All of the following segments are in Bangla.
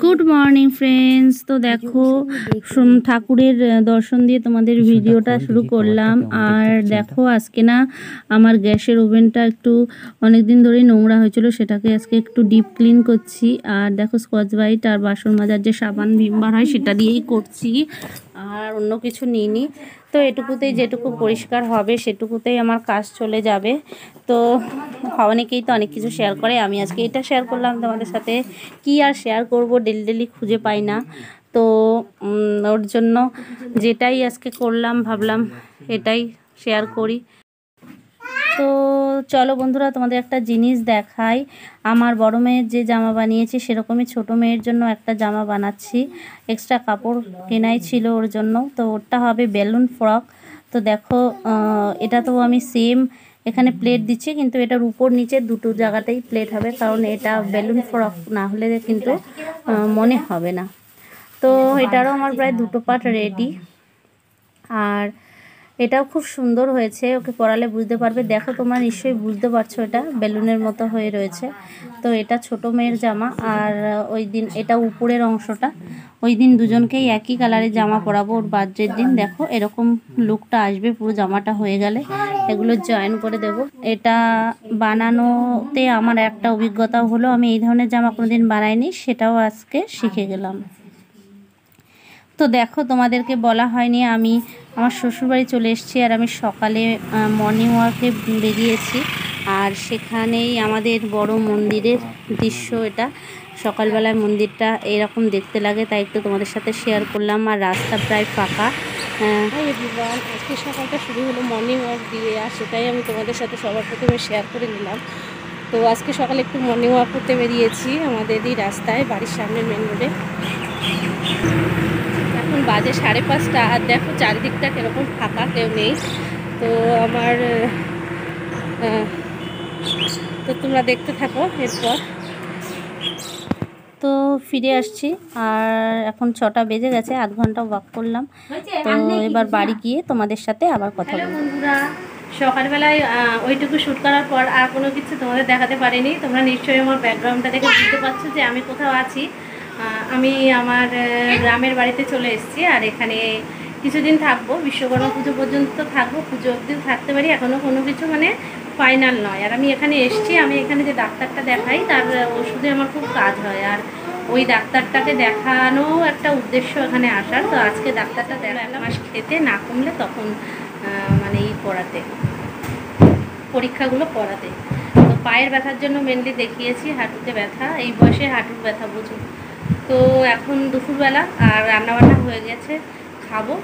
Good morning friends. তো দেখো ঠাকুরের দর্শন দিয়ে তোমাদের ভিডিওটা শুরু করলাম। আর দেখো আজকে না আমার গ্যাসের ওভেনটা একটু অনেকদিন ধরেই নোংরা হয়েছিল, সেটাকে আজকে একটু ডিপ ক্লিন করছি। আর দেখো স্কচ ব্রাইট আর বাসন মাজার যে সাবান ভিমবার হয় সেটা দিয়েই করছি, আর অন্য কিছু নিইনি। তো এটুকুতেই যেটুকু পরিষ্কার হবে সেটুকুতেই আমার কাজ চলে যাবে। তো অনেকেই তো অনেক কিছু শেয়ার করে, আমি আজকে এটা শেয়ার করলাম তোমাদের সাথে। কি আর শেয়ার করব, ডেলি ডেলি খুঁজে পাই না, তো ওর জন্য যেটাই আজকে করলাম ভাবলাম এটাই শেয়ার করি। তো চলো বন্ধুরা, তোমাদের একটা জিনিস দেখাই। আমার বড় মেয়ের যে জামা বানিয়েছি সেরকমই ছোট মেয়ের জন্য একটা জামা বানাচ্ছি। এক্সট্রা কাপড় কেনাই ছিল ওর জন্য, তো ওরটা হবে বেলুন ফ্রক। তো দেখো এটা তো আমি সেম এখানে প্লেট দিচ্ছি, কিন্তু এটার উপর নিচে দুটো জায়গাতেই প্লেট হবে, কারণ এটা বেলুন ফ্রক না হলে কিন্তু মনে হবে না। তো এটারও আমার প্রায় দুটো পার্ট রেডি, আর এটাও খুব সুন্দর হয়েছে। ওকে পরালে বুঝতে পারবে, দেখো তোমরা নিশ্চয়ই বুঝতে পারছো, এটা বেলুনের মতো হয়ে রয়েছে। তো এটা ছোট মেয়ের জামা, আর ওই দিন এটা উপরের অংশটা, ওই দিন দুজনকেই একই কালারের জামা পরাবো ওর বার্থডের দিন। দেখো এরকম লুকটা আসবে পুরো জামাটা হয়ে গেলে, এগুলো জয়েন করে দেব। এটা বানানোতে আমার একটা অভিজ্ঞতাও হলো, আমি এই ধরনের জামা কোনোদিন বানাইনি, সেটাও আজকে শিখে গেলাম। তো দেখো তোমাদেরকে বলা হয়নি, আমি আমার শ্বশুরবাড়ি চলে এসেছি, আর আমি সকালে মর্নিং ওয়াকে বেরিয়েছি। আর সেখানেই আমাদের বড় মন্দিরের দৃশ্য এটা। সকালবেলায় মন্দিরটা এরকম দেখতে লাগে, তাই একটু তোমাদের সাথে শেয়ার করলাম। আর রাস্তা প্রায় ফাঁকা। আজকে সকালটা শুরু হলো মর্নিং ওয়াক দিয়ে, আর সেটাই আমি তোমাদের সাথে সবার প্রথমে শেয়ার করে নিলাম। তো আজকে সকালে একটু মর্নিং ওয়াক করতে বেরিয়েছি আমাদেরই রাস্তায়, বাড়ির সামনে মেন রোডে। এখন বাজে 5:30, আর দেখো চারিদিকটা কীরকম ফাঁকা, কেউ নেই। তো আমার তো তোমরা দেখতে থাকো। এরপর তো ফিরে আসছি, আর এখন 6টা বেজে গেছে, আধ ঘন্টা ওয়াক করলাম। তো এবার বাড়ি গিয়ে তোমাদের সাথে আবার কথা বলবো। বন্ধুরা, সকালবেলায় ওইটুকু শ্যুট করার পর আর কোনো কিছু তোমাদের দেখাতে পারিনি। তোমরা নিশ্চয়ই আমার ব্যাকগ্রাউন্ডটা দেখে বুঝতে পারছো যে আমি কোথাও আছি। আমি আমার গ্রামের বাড়িতে চলে এসেছি, আর এখানে কিছুদিন থাকবো, বিশ্বকর্মা পুজো পর্যন্ত থাকবো। পুজো অবধি থাকতে পারি, এখনও কোনো কিছু মানে ফাইনাল নয়। আর আমি এখানে এসেছি, আমি এখানে যে ডাক্তারটা দেখাই তার ওষুধে আমার খুব কাজ হয়, আর ওই ডাক্তারটাকে দেখানো একটা উদ্দেশ্য এখানে আসার। তো আজকে ডাক্তারটা দেখালাম, মাস খেতে না কমলে তখন মানে করাতে পরীক্ষাগুলো করাতে। তো পায়ের ব্যথার জন্য মেনলি দেখিয়েছি, হাঁটুতে ব্যথা, এই বয়সে হাঁটুর ব্যথা বুঝুন। তো এখন দুপুরবেলা, আর রান্নাবান্না হয়ে গেছে, খাবো,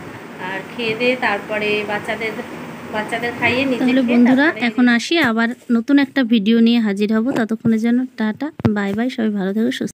আর খেয়ে দিয়ে তারপরে বাচ্চাদের খাইয়ে নিজে। তাহলে বন্ধুরা এখন আসি, আবার নতুন একটা ভিডিও নিয়ে হাজির হব। ততক্ষণের জন্য টাটা, বাই বাই, সবাই ভালো থেকো, সুস্থ।